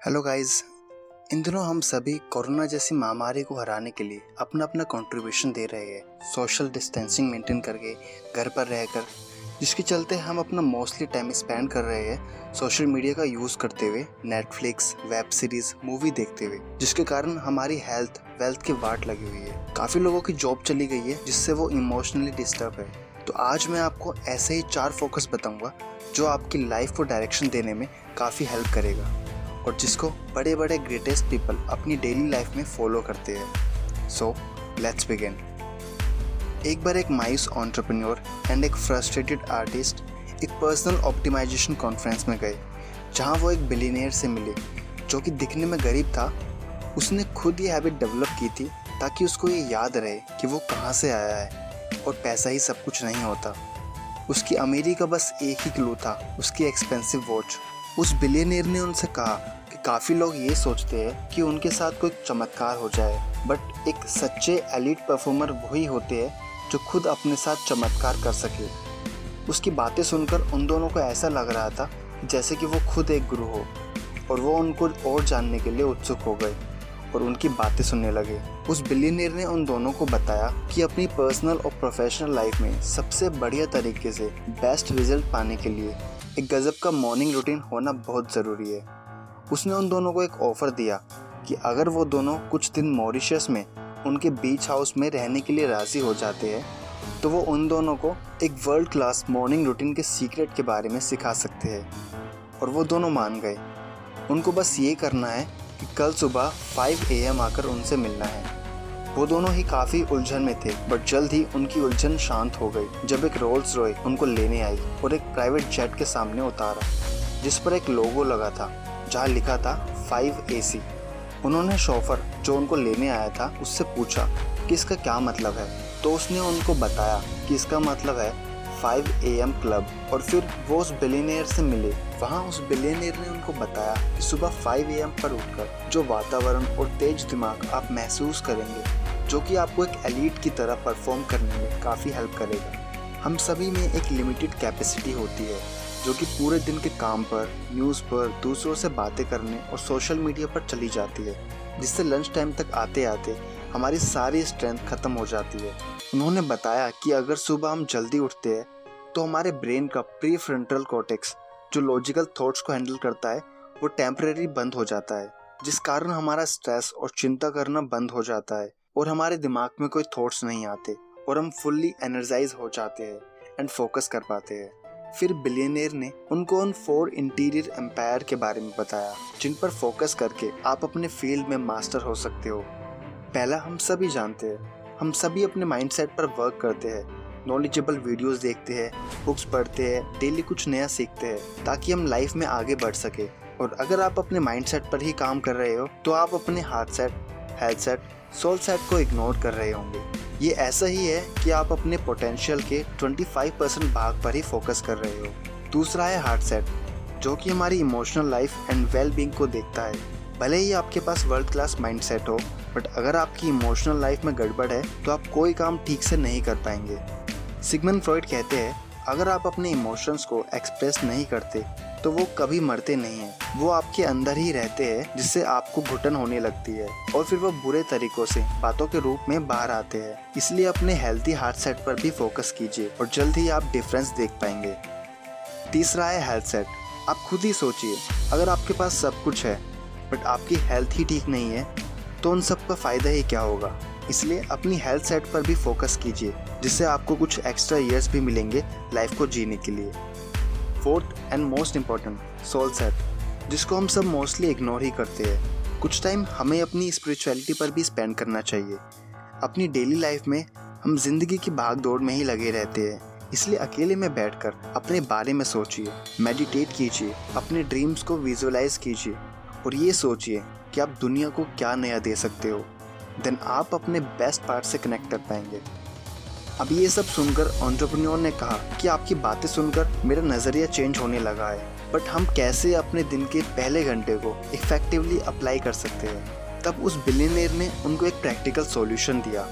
Hello guys. इन दिनों हम सभी कोरोना जैसी महामारी को हराने के लिए अपना अपना कंट्रीब्यूशन दे रहे हैं, सोशल डिस्टेंसिंग मेंटेन करके, घर पर रहकर, जिसके चलते हम अपना मोस्टली टाइम स्पेंड कर रहे हैं सोशल मीडिया का यूज़ करते हुए, नेटफ्लिक्स, वेब सीरीज, मूवी देखते हुए, जिसके कारण हमारी हेल्थ वेल्थ की वाट लगी हुई है। काफ़ी लोगों की जॉब चली गई है जिससे वो इमोशनली डिस्टर्ब है। तो आज मैं आपको ऐसे ही 4 फोकस बताऊंगा जो आपकी लाइफ को डायरेक्शन देने में काफ़ी हेल्प करेगा और जिसको बड़े बड़े ग्रेटेस्ट पीपल अपनी डेली लाइफ में फॉलो करते हैं। So let's begin. एक बार एक मायूस एंटरप्रेन्योर एंड एक फ्रस्ट्रेटेड आर्टिस्ट एक पर्सनल ऑप्टिमाइजेशन कॉन्फ्रेंस में गए, जहां वो एक बिलियनियर से मिले जो कि दिखने में गरीब था। उसने खुद ये हैबिट डेवलप की थी ताकि उसको ये याद रहे कि वो कहाँ से आया है और पैसा ही सब कुछ नहीं होता। उसकी अमीरी का बस एक ही क्लू था, उसकी एक्सपेंसिव वॉच। उस बिलियनियर ने उनसे कहा कि काफ़ी लोग ये सोचते हैं कि उनके साथ कोई चमत्कार हो जाए, बट एक सच्चे एलीट परफॉर्मर वही होते हैं जो खुद अपने साथ चमत्कार कर सके। उसकी बातें सुनकर उन दोनों को ऐसा लग रहा था जैसे कि वो खुद एक गुरु हो, और वो उनको और जानने के लिए उत्सुक हो गए और उनकी बातें सुनने लगे। उस बिलियनियर ने उन दोनों को बताया कि अपनी पर्सनल और प्रोफेशनल लाइफ में सबसे बढ़िया तरीके से बेस्ट रिजल्ट पाने के लिए एक गजब का मॉर्निंग रूटीन होना बहुत ज़रूरी है। उसने उन दोनों को एक ऑफ़र दिया कि अगर वो दोनों कुछ दिन मॉरिशस में उनके बीच हाउस में रहने के लिए राज़ी हो जाते हैं तो वो उन दोनों को एक वर्ल्ड क्लास मॉर्निंग रूटीन के सीक्रेट के बारे में सिखा सकते हैं। और वो दोनों मान गए। उनको बस ये करना है कि कल सुबह 5 AM आकर उनसे मिलना है। वो दोनों ही काफ़ी उलझन में थे, बट जल्द ही उनकी उलझन शांत हो गई जब एक रोल्स रॉय उनको लेने आई और एक प्राइवेट जेट के सामने उतारा जिस पर एक लोगो लगा था जहाँ लिखा था 5AC। उन्होंने शोफर जो उनको लेने आया था उससे पूछा कि इसका क्या मतलब है, तो उसने उनको बताया कि इसका मतलब है 5 AM क्लब। और फिर वो उस बिलियनियर से मिले। वहाँ उस बिलियनियर ने उनको बताया कि सुबह 5 AM पर उठकर जो वातावरण और तेज दिमाग आप महसूस करेंगे, जो कि आपको एक एलीट की तरह परफॉर्म करने में काफ़ी हेल्प करेगा। हम सभी में एक लिमिटेड कैपेसिटी होती है जो कि पूरे दिन के काम पर, न्यूज़ पर, दूसरों से बातें करने और सोशल मीडिया पर चली जाती है, जिससे लंच टाइम तक आते आते हमारी सारी स्ट्रेंथ खत्म हो जाती है। उन्होंने बताया कि अगर सुबह हम जल्दी उठते हैं तो हमारे ब्रेन का प्री फ्रंटल कॉर्टेक्स जो लॉजिकल थॉट्स को हैंडल करता है वो टेम्परेरी बंद हो जाता है, जिस कारण हमारा स्ट्रेस और चिंता करना बंद हो जाता है और हमारे दिमाग में कोई थॉट्स नहीं आते और हम फुल्ली एनर्जाइज हो जाते हैं एंड फोकस कर पाते हैं। फिर बिलियनियर ने उनको उन 4 इंटीरियर एम्पायर के बारे में बताया जिन पर फोकस करके आप अपने फील्ड में मास्टर हो सकते हो। पहला हम सभी जानते हैं, हम सभी अपने माइंडसेट पर वर्क करते हैं, नॉलेजेबल वीडियोस देखते हैं, बुक्स पढ़ते हैं, डेली कुछ नया सीखते हैं ताकि हम लाइफ में आगे बढ़ सके। और अगर आप अपने माइंडसेट पर ही काम कर रहे हो तो आप अपने heart set, health set, soul set को इग्नोर कर रहे होंगे। ये ऐसा ही है कि आप अपने पोटेंशियल के 25% भाग पर ही फोकस कर रहे हो। दूसरा है हार्ट सेट, जो कि हमारी emotional life and well being को देखता है। भले ही आपके पास वर्ल्ड क्लास माइंडसेट हो, बट अगर आपकी इमोशनल लाइफ में गड़बड़ है तो आप कोई काम ठीक से नहीं कर पाएंगे। सिगमंड फ्रॉइड कहते हैं, अगर आप अपने इमोशंस को एक्सप्रेस नहीं करते तो वो कभी मरते नहीं हैं, वो आपके अंदर ही रहते हैं, जिससे आपको घुटन होने लगती है और फिर वो बुरे तरीकों से बातों के रूप में बाहर आते हैं। इसलिए अपने हेल्थी हार्ट सेट पर भी फोकस कीजिए और जल्द ही आप डिफरेंस देख पाएंगे। तीसरा है हेल्थ सेट। आप खुद ही सोचिए, अगर आपके पास सब कुछ है बट आपकी हेल्थ ही ठीक नहीं है तो उन सब का फ़ायदा ही क्या होगा। इसलिए अपनी हेल्थ सेट पर भी फोकस कीजिए, जिससे आपको कुछ एक्स्ट्रा ईयर्स भी मिलेंगे लाइफ को जीने के लिए। Fourth and most important, soul set, जिसको हम सब मोस्टली इग्नोर ही करते हैं। कुछ टाइम हमें अपनी स्पिरिचुअलिटी पर भी स्पेंड करना चाहिए। अपनी डेली लाइफ में हम जिंदगी की भाग दौड़ में ही लगे रहते हैं, इसलिए अकेले में बैठकर अपने बारे में सोचिए, मेडिटेट कीजिए, अपने ड्रीम्स को विजुअलाइज कीजिए और ये सोचिए कि आप दुनिया को क्या नया दे सकते हो। देन आप अपने बेस्ट पार्ट से कनेक्ट कर पाएंगे। अब ये सब सुनकर एंटरप्रेन्योर ने कहा कि आपकी बातें सुनकर मेरा नज़रिया चेंज होने लगा है, बट हम कैसे अपने दिन के पहले घंटे को इफेक्टिवली अप्लाई कर सकते हैं। तब उस बिलियनियर ने उनको एक प्रैक्टिकल सॉल्यूशन दिया।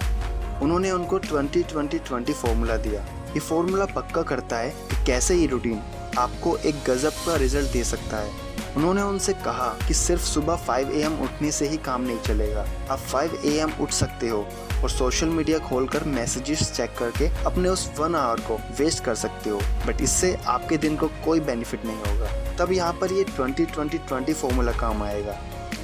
उन्होंने उनको 20-20-20 फॉर्मूला दिया। ये फॉर्मूला पक्का करता है कि कैसे ये रूटीन आपको एक गजब का रिजल्ट दे सकता है। उन्होंने उनसे कहा कि सिर्फ सुबह 5 AM उठने से ही काम नहीं चलेगा। आप 5 AM उठ सकते हो और सोशल मीडिया खोलकर मैसेजेस चेक करके अपने उस 1 आवर को वेस्ट कर सकते हो, बट इससे आपके दिन को कोई बेनिफिट नहीं होगा। तब यहाँ पर ये 20-20-20 फॉर्मूला काम आएगा।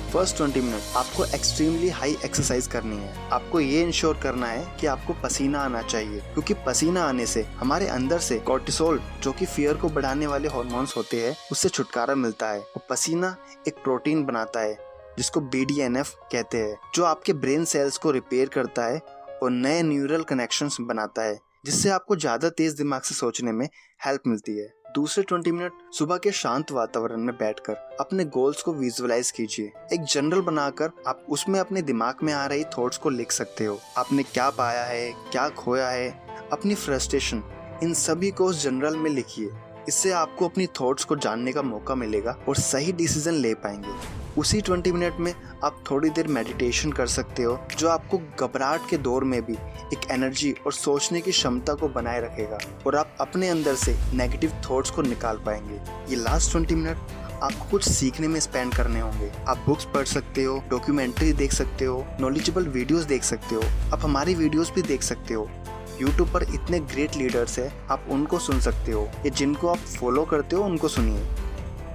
फर्स्ट 20 मिनट आपको एक्सट्रीमली हाई एक्सरसाइज करनी है। आपको ये इंश्योर करना है कि आपको पसीना आना चाहिए, क्योंकि पसीना आने से हमारे अंदर से कोर्टिसोल, जो कि फियर को बढ़ाने वाले हार्मोन्स होते हैं, उससे छुटकारा मिलता है। और पसीना एक प्रोटीन बनाता है जिसको BDNF कहते हैं, जो आपके ब्रेन सेल्स को रिपेयर करता है और नए न्यूरल कनेक्शंस बनाता है, जिससे आपको ज्यादा तेज दिमाग से सोचने में हेल्प मिलती है। दूसरे 20 मिनट सुबह के शांत वातावरण में बैठकर अपने गोल्स को विजुअलाइज कीजिए। एक जर्नल बनाकर आप उसमें अपने दिमाग में आ रही थॉट्स को लिख सकते हो। आपने क्या पाया है, क्या खोया है, अपनी फ्रस्ट्रेशन, इन सभी को उस जर्नल में लिखिए। इससे आपको अपनी थॉट्स को जानने का मौका मिलेगा और सही डिसीजन ले पाएंगे। उसी 20 मिनट में आप थोड़ी देर मेडिटेशन कर सकते हो, जो आपको घबराहट के दौर में भी एक एनर्जी और सोचने की क्षमता को बनाए रखेगा और आप अपने अंदर से नेगेटिव थॉट्स को निकाल पाएंगे। ये लास्ट 20 मिनट आपको कुछ सीखने में स्पेंड करने होंगे। आप बुक्स पढ़ सकते हो, डॉक्यूमेंट्री देख सकते हो, नॉलेजेबल वीडियोस देख सकते हो। आप हमारी वीडियोस भी देख सकते हो। YouTube पर इतने ग्रेट लीडर्स हैं, आप उनको सुन सकते हो या जिनको आप फॉलो करते हो उनको सुनिए।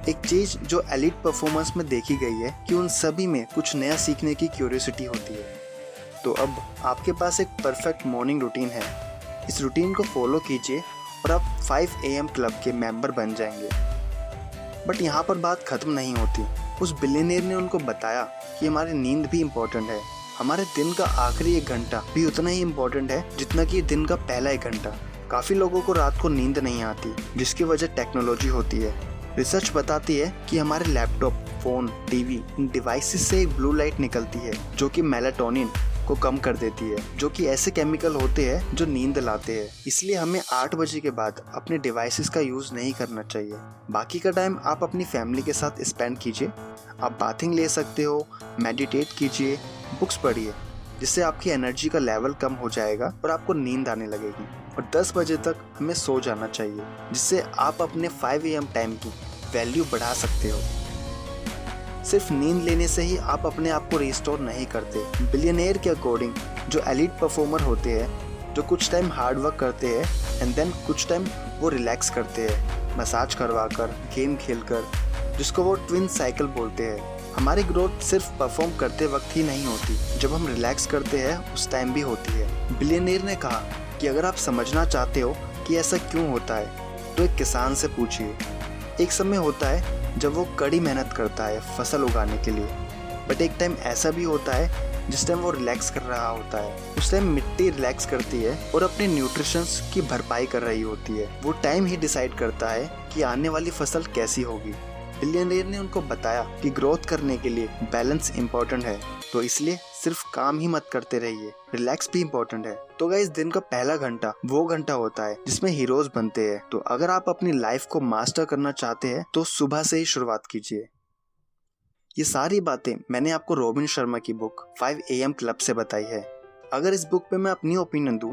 एक चीज जो एलिट परफॉर्मेंस में देखी गई है कि उन सभी में कुछ नया सीखने की क्यूरियोसिटी होती है। तो अब आपके पास एक परफेक्ट मॉर्निंग रूटीन है। इस रूटीन को फॉलो कीजिए और आप 5 AM क्लब के मेंबर बन जाएंगे। बट यहाँ पर बात खत्म नहीं होती। उस बिलियनियर ने उनको बताया कि हमारी नींद भी इम्पोर्टेंट है। हमारे दिन का आखिरी 1 घंटा भी उतना ही इम्पोर्टेंट है जितना कि दिन का पहला 1 घंटा। काफी लोगों को रात को नींद नहीं आती, जिसकी वजह टेक्नोलॉजी होती है। रिसर्च बताती है कि हमारे लैपटॉप, फोन, टीवी, इन डिवाइसेस से एक ब्लू लाइट निकलती है जो कि मेलाटोनिन को कम कर देती है, जो कि ऐसे केमिकल होते हैं जो नींद लाते हैं। इसलिए हमें 8 बजे के बाद अपने डिवाइसेस का यूज नहीं करना चाहिए। बाकी का टाइम आप अपनी फैमिली के साथ स्पेंड कीजिए। आप बाथिंग ले सकते हो, मेडिटेट कीजिए, बुक्स पढ़िए, जिससे आपकी एनर्जी का लेवल कम हो जाएगा और आपको नींद आने लगेगी। और 10 बजे तक हमें सो जाना चाहिए, जिससे आप अपने 5 AM टाइम की वैल्यू बढ़ा सकते हो। सिर्फ नींद लेने से ही आप अपने आप को रिस्टोर नहीं करते। बिलियनियर के अकॉर्डिंग जो एलिट परफॉर्मर होते हैं, जो कुछ टाइम हार्ड वर्क करते हैं एंड देन कुछ टाइम वो रिलैक्स करते हैं, मसाज करवा कर, गेम खेल कर, जिसको वो ट्विन साइकिल बोलते हैं। हमारी ग्रोथ सिर्फ परफॉर्म करते वक्त ही नहीं होती, जब हम रिलैक्स करते हैं उस टाइम भी होती है। बिलियनियर ने कहा कि अगर आप समझना चाहते हो कि ऐसा क्यों होता है तो एक किसान से पूछिए। एक समय होता है जब वो कड़ी मेहनत करता है फसल उगाने के लिए, बट एक टाइम ऐसा भी होता है जिस टाइम वो रिलैक्स कर रहा होता है। उस टाइम मिट्टी रिलैक्स करती है और अपने न्यूट्रिशंस की भरपाई कर रही होती है। वो टाइम ही डिसाइड करता है कि आने वाली फसल कैसी होगी। बिलियनियर ने उनको बताया कि ग्रोथ करने के लिए बैलेंस इंपॉर्टेंट है, तो इसलिए सिर्फ काम ही मत करते रहिए, रिलैक्स भी इंपॉर्टेंट है। तो गाइस, दिन का पहला घंटा वो घंटा होता है जिसमें हीरोज बनते हैं। तो अगर आप अपनी लाइफ को मास्टर करना चाहते हैं तो सुबह से ही शुरुआत कीजिए। ये सारी बातें मैंने आपको रॉबिन शर्मा की बुक 5 AM क्लब से बताई है। अगर इस बुक पे मैं अपनी ओपिनियन दूं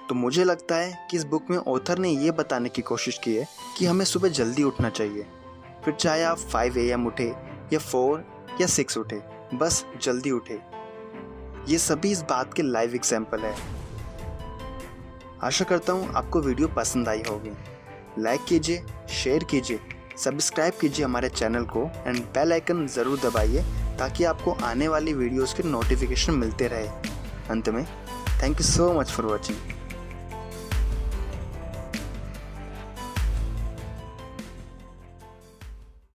तो मुझे लगता है कि इस बुक में ऑथर ने ये बताने की कोशिश की है कि हमें सुबह जल्दी उठना चाहिए। फिर चाहे आप 5 AM उठे या 4 या 6 उठे, बस जल्दी उठे। ये सभी इस बात के लाइव एग्जाम्पल है। आशा करता हूँ आपको वीडियो पसंद आई होगी। लाइक कीजिए, शेयर कीजिए, सब्सक्राइब कीजिए हमारे चैनल को एंड बेल आइकन ज़रूर दबाइए ताकि आपको आने वाली वीडियोस के नोटिफिकेशन मिलते रहे। अंत में thank you so much for watching.